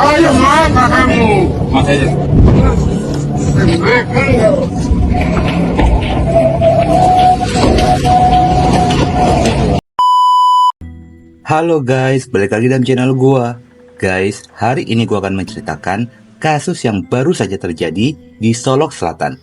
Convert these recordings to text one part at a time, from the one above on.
Ayo makan kamu. Mas aja. Halo guys, balik lagi dalam channel gua. Guys, hari ini gua akan menceritakan kasus yang baru saja terjadi di Solok Selatan.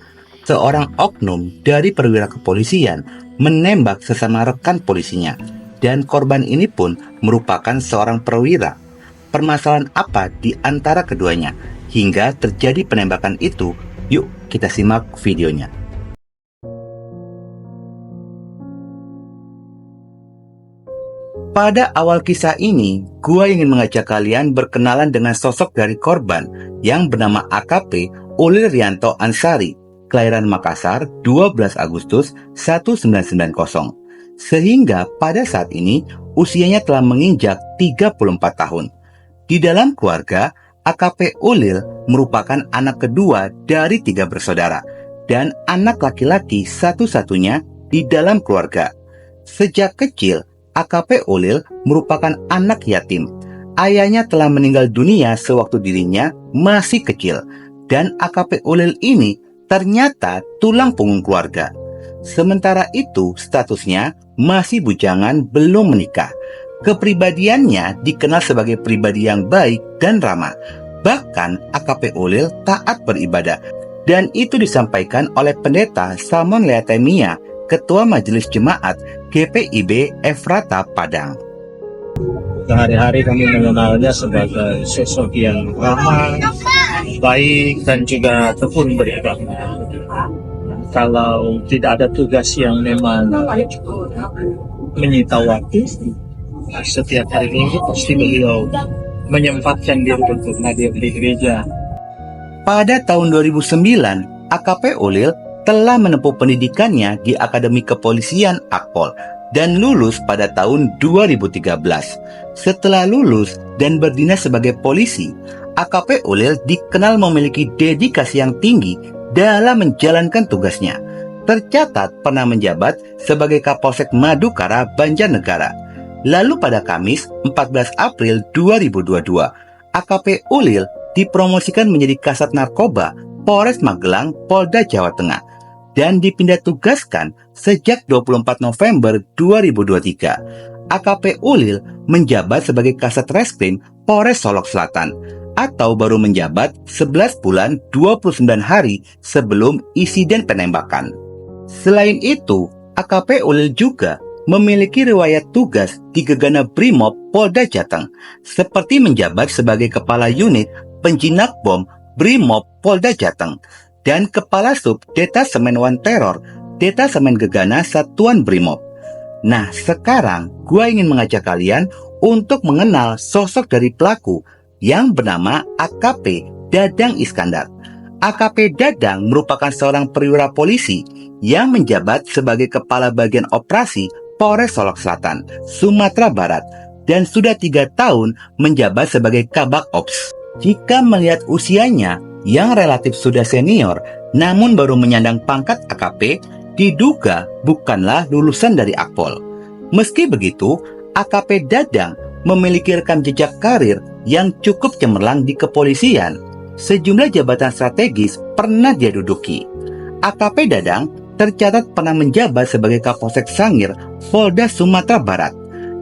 Seorang oknum dari perwira kepolisian menembak sesama rekan polisinya, dan korban ini pun merupakan seorang perwira. Permasalahan apa di antara keduanya hingga terjadi penembakan itu? Yuk kita simak videonya. Pada awal kisah ini, gua ingin mengajak kalian berkenalan dengan sosok dari korban yang bernama AKP Ulil Rianto Ansari, kelahiran Makassar 12 Agustus 1990. Sehingga pada saat ini usianya telah menginjak 34 tahun. Di dalam keluarga, AKP Ulil merupakan anak kedua dari 3 bersaudara dan anak laki-laki satu-satunya di dalam keluarga. Sejak kecil, AKP Ulil merupakan anak yatim. Ayahnya telah meninggal dunia sewaktu dirinya masih kecil, dan AKP Ulil ini ternyata tulang punggung keluarga. Sementara itu, statusnya masih bujangan, belum menikah. Kepribadiannya dikenal sebagai pribadi yang baik dan ramah. Bahkan AKP Ulil taat beribadah, dan itu disampaikan oleh Pendeta Salmon Leatemia, Ketua Majelis Jemaat GPIB Efrata Padang. Sehari-hari kami mengenalnya sebagai sosok yang ramah, baik, dan juga tekun beribadah. Kalau tidak ada tugas yang memang menyita waktu, setiap hari Minggu pasti beliau menyempatkan diri untuk hadir di gereja. Pada tahun 2009, AKP Ulil telah menempuh pendidikannya di Akademi Kepolisian Akpol dan lulus pada tahun 2013. Setelah lulus dan berdinas sebagai polisi, AKP Ulil dikenal memiliki dedikasi yang tinggi dalam menjalankan tugasnya. Tercatat pernah menjabat sebagai Kapolsek Madukara, Banjarnegara. Lalu pada Kamis 14 April 2022, AKP Ulil dipromosikan menjadi Kasat Narkoba Polres Magelang, Polda Jawa Tengah, dan dipindah tugaskan sejak 24 November 2023. AKP Ulil menjabat sebagai Kasat Reskrim Polres Solok Selatan, atau baru menjabat 11 bulan 29 hari sebelum insiden penembakan. Selain itu, AKP Ulil juga memiliki riwayat tugas di Gegana Brimob Polda Jateng, seperti menjabat sebagai Kepala Unit Penjinak Bom Brimob Polda Jateng, dan Kepala Sub Detasemen Wan Teror Detasemen Gegana Satuan Brimob. Nah, sekarang gua ingin mengajak kalian untuk mengenal sosok dari pelaku yang bernama AKP Dadang Iskandar. AKP Dadang merupakan seorang perwira polisi yang menjabat sebagai Kepala Bagian Operasi Polres Solok Selatan, Sumatera Barat, dan sudah 3 tahun menjabat sebagai Kabak Ops. Jika melihat usianya yang relatif sudah senior, namun baru menyandang pangkat AKP, diduga bukanlah lulusan dari Akpol. Meski begitu, AKP Dadang memiliki rekam jejak karir yang cukup cemerlang di kepolisian. Sejumlah jabatan strategis pernah dia duduki. AKP Dadang tercatat pernah menjabat sebagai Kapolsek Sangir, Polda Sumatera Barat.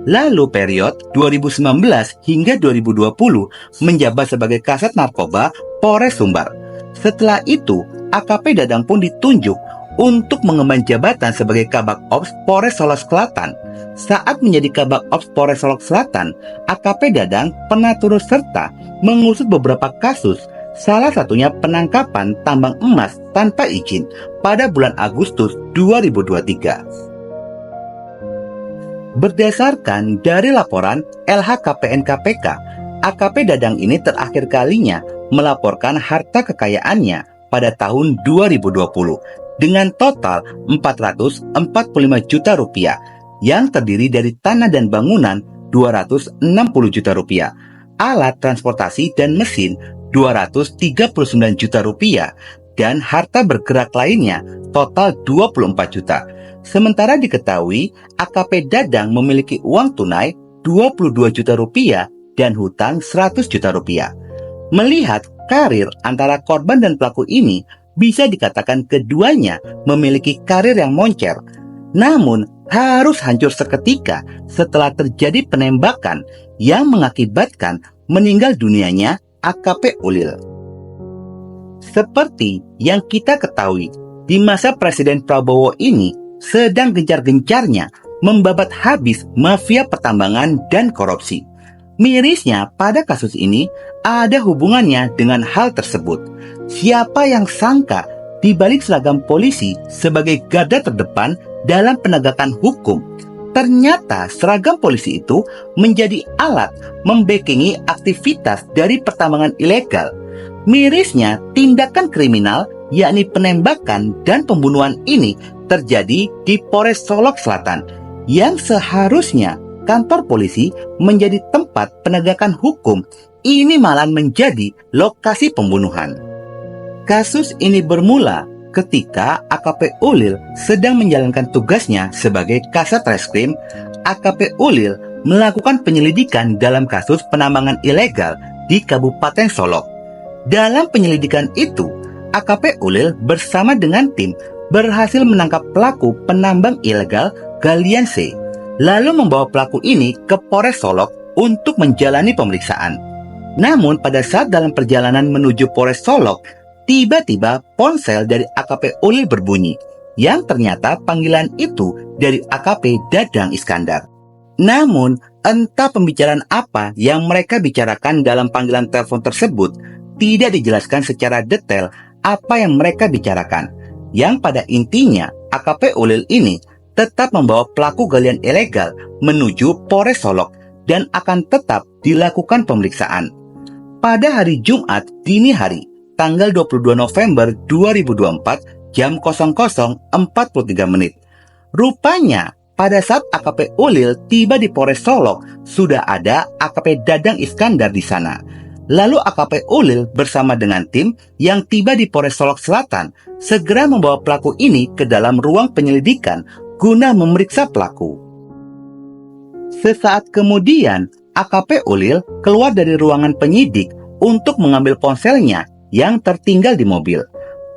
Lalu period 2019 hingga 2020 menjabat sebagai Kasat Narkoba Polres Sumbar. Setelah itu, AKP Dadang pun ditunjuk untuk mengemban jabatan sebagai Kabak Ops Polres Solok Selatan. Saat menjadi Kabak Ops Polres Solok Selatan, AKP Dadang pernah turut serta mengusut beberapa kasus, salah satunya penangkapan tambang emas tanpa izin pada bulan Agustus 2023. Berdasarkan dari laporan LHKPN KPK, AKP Dadang ini terakhir kalinya melaporkan harta kekayaannya pada tahun 2020 dengan total 445 juta rupiah yang terdiri dari tanah dan bangunan 260 juta rupiah, alat transportasi dan mesin 239 juta rupiah, dan harta bergerak lainnya total 24 juta. Sementara diketahui AKP Dadang memiliki uang tunai 22 juta rupiah dan hutang 100 juta rupiah. Melihat karir antara korban dan pelaku ini, bisa dikatakan keduanya memiliki karir yang moncer. Namun, harus hancur seketika setelah terjadi penembakan yang mengakibatkan meninggal dunianya AKP Ulil. Seperti yang kita ketahui, di masa Presiden Prabowo ini sedang gencar-gencarnya membabat habis mafia pertambangan dan korupsi. Mirisnya, pada kasus ini ada hubungannya dengan hal tersebut. Siapa yang sangka di balik seragam polisi sebagai garda terdepan dalam penegakan hukum, ternyata seragam polisi itu menjadi alat membackingi aktivitas dari pertambangan ilegal. Mirisnya, tindakan kriminal yakni penembakan dan pembunuhan ini terjadi di Polres Solok Selatan, yang seharusnya kantor polisi menjadi tempat penegakan hukum, ini malah menjadi lokasi pembunuhan. Kasus ini bermula ketika AKP Ulil sedang menjalankan tugasnya sebagai Kasat Reskrim. AKP Ulil melakukan penyelidikan dalam kasus penambangan ilegal di Kabupaten Solok. Dalam penyelidikan itu, AKP Ulil bersama dengan tim berhasil menangkap pelaku penambang ilegal Galian C, lalu membawa pelaku ini ke Polres Solok untuk menjalani pemeriksaan. Namun pada saat dalam perjalanan menuju Polres Solok, tiba-tiba ponsel dari AKP Ulil berbunyi, yang ternyata panggilan itu dari AKP Dadang Iskandar. Namun, entah pembicaraan apa yang mereka bicarakan dalam panggilan telepon tersebut, tidak dijelaskan secara detail apa yang mereka bicarakan. Yang pada intinya, AKP Ulil ini tetap membawa pelaku galian ilegal menuju Polres Solok dan akan tetap dilakukan pemeriksaan. Pada hari Jumat dini hari, tanggal 22 November 2024 jam 00.43 menit. Rupanya, pada saat AKP Ulil tiba di Polres Solok, sudah ada AKP Dadang Iskandar di sana. Lalu AKP Ulil bersama dengan tim yang tiba di Polres Solok Selatan segera membawa pelaku ini ke dalam ruang penyelidikan guna memeriksa pelaku. Sesaat kemudian, AKP Ulil keluar dari ruangan penyidik untuk mengambil ponselnya yang tertinggal di mobil.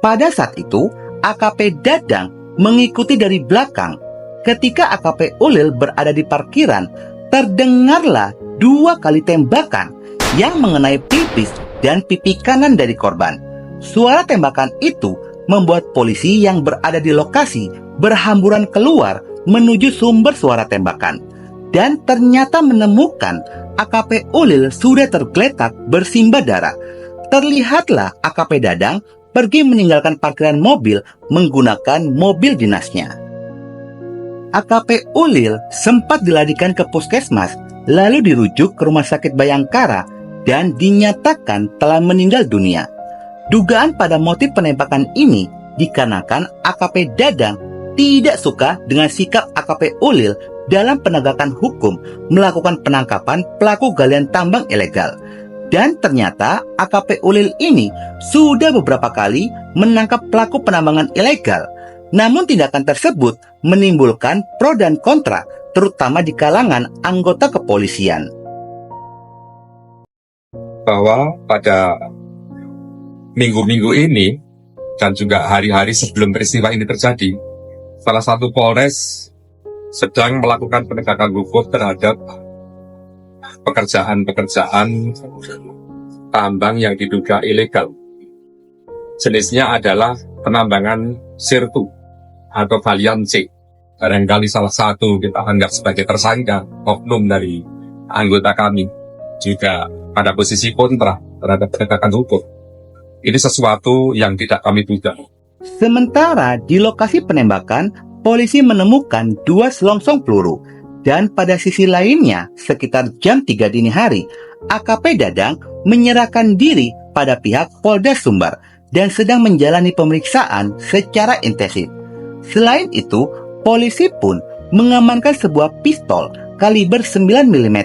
Pada saat itu, AKP Dadang mengikuti dari belakang. Ketika AKP Ulil berada di parkiran, terdengarlah 2 kali tembakan yang mengenai pelipis dan pipi kanan dari korban. Suara tembakan itu membuat polisi yang berada di lokasi berhamburan keluar menuju sumber suara tembakan. Dan ternyata menemukan AKP Ulil sudah tergeletak bersimbah darah. Terlihatlah AKP Dadang pergi meninggalkan parkiran mobil menggunakan mobil dinasnya. AKP Ulil sempat dilarikan ke puskesmas, lalu dirujuk ke Rumah Sakit Bayangkara dan dinyatakan telah meninggal dunia. Dugaan pada motif penembakan ini dikarenakan AKP Dadang tidak suka dengan sikap AKP Ulil dalam penegakan hukum melakukan penangkapan pelaku galian tambang ilegal. Dan ternyata AKP Ulil ini sudah beberapa kali menangkap pelaku penambangan ilegal. Namun tindakan tersebut menimbulkan pro dan kontra, terutama di kalangan anggota kepolisian. Bahwa pada minggu-minggu ini dan juga hari-hari sebelum peristiwa ini terjadi, salah satu Polres sedang melakukan penegakan hukum terhadap pekerjaan-pekerjaan tambang yang diduga ilegal. Jenisnya adalah penambangan sirtu atau galian C. Barangkali salah satu kita anggap sebagai tersangka, oknum dari anggota kami, juga pada posisi kontra terhadap penegakan hukum. Ini sesuatu yang tidak kami duga. Sementara di lokasi penembakan, polisi menemukan 2 selongsong peluru. Dan pada sisi lainnya, sekitar jam 3 dini hari, AKP Dadang menyerahkan diri pada pihak Polda Sumbar dan sedang menjalani pemeriksaan secara intensif. Selain itu, polisi pun mengamankan sebuah pistol kaliber 9 mm,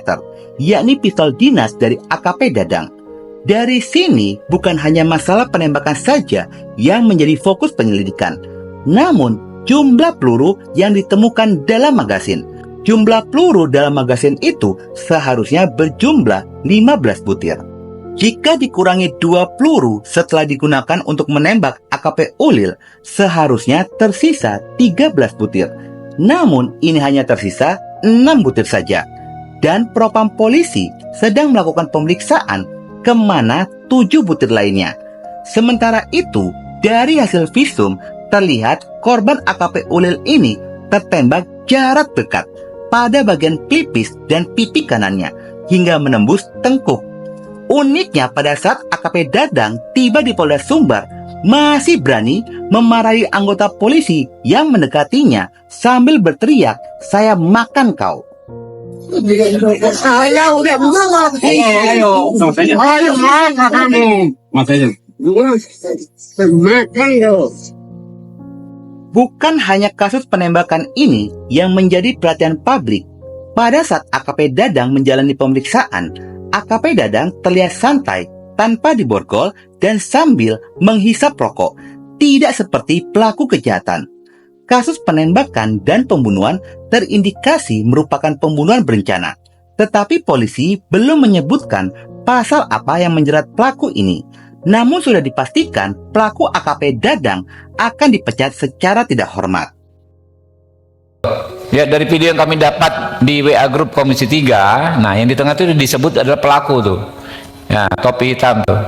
yakni pistol dinas dari AKP Dadang. Dari sini bukan hanya masalah penembakan saja yang menjadi fokus penyelidikan, namun jumlah peluru yang ditemukan dalam magasin. Jumlah peluru dalam magasin itu seharusnya berjumlah 15 butir. Jika dikurangi 2 peluru setelah digunakan untuk menembak AKP Ulil, seharusnya tersisa 13 butir. Namun ini hanya tersisa 6 butir saja. Dan propam polisi sedang melakukan pemeriksaan kemana 7 butir lainnya. Sementara itu, dari hasil visum terlihat korban AKP Ulil ini tertembak jarak dekat pada bagian pelipis dan pipi kanannya hingga menembus tengkuk. Uniknya pada saat AKP Dadang tiba di Polda Sumbar, masih berani memarahi anggota polisi yang mendekatinya sambil berteriak, "Saya makan kau." Bukan hanya kasus penembakan ini yang menjadi perhatian publik. Pada saat AKP Dadang menjalani pemeriksaan, AKP Dadang terlihat santai, tanpa diborgol dan sambil menghisap rokok, tidak seperti pelaku kejahatan. Kasus penembakan dan pembunuhan terindikasi merupakan pembunuhan berencana, tetapi polisi belum menyebutkan pasal apa yang menjerat pelaku ini. Namun sudah dipastikan pelaku AKP Dadang akan dipecat secara tidak hormat. Ya, dari video yang kami dapat di WA grup Komisi 3, nah yang di tengah itu disebut adalah pelaku tuh. Ya, topi hitam tuh.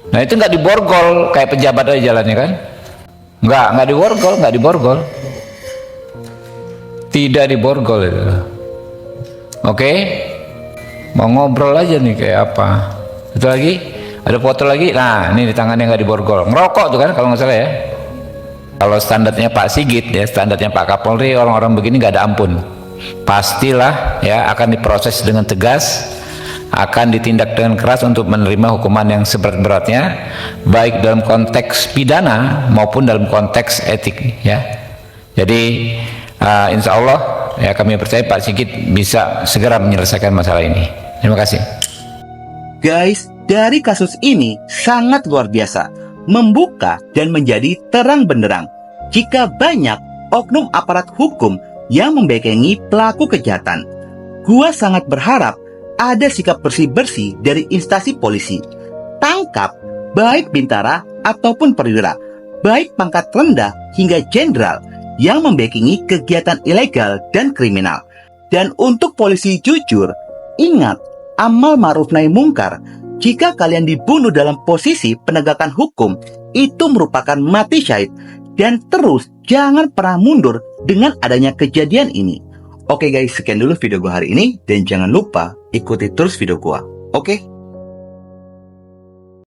Nah itu nggak diborgol kayak pejabat aja jalannya kan? Nggak diborgol. Tidak diborgol itu. Oke? Mau ngobrol aja nih kayak apa? Itu lagi? Ada foto lagi? Nah, ini di tangannya nggak diborgol. Ngerokok tuh kan kalau nggak salah ya. Kalau standarnya Pak Sigit ya, standarnya Pak Kapolri, orang-orang begini nggak ada ampun. Pastilah ya akan diproses dengan tegas, akan ditindak dengan keras untuk menerima hukuman yang seberat-beratnya, baik dalam konteks pidana maupun dalam konteks etik ya. Jadi insya Allah ya kami percaya Pak Sigit bisa segera menyelesaikan masalah ini. Terima kasih. Guys, dari kasus ini sangat luar biasa, membuka dan menjadi terang benderang jika banyak oknum aparat hukum yang membekengi pelaku kejahatan. Gua sangat berharap ada sikap bersih-bersih dari instansi polisi. Tangkap baik bintara ataupun perwira, baik pangkat rendah hingga jenderal yang membekengi kegiatan ilegal dan kriminal. Dan untuk polisi jujur, ingat amal ma'ruf nahi mungkar. Jika kalian dibunuh dalam posisi penegakan hukum, itu merupakan mati syahid. Dan terus jangan pernah mundur dengan adanya kejadian ini. Oke guys, sekian dulu video gua hari ini. Dan jangan lupa ikuti terus video gua. Oke?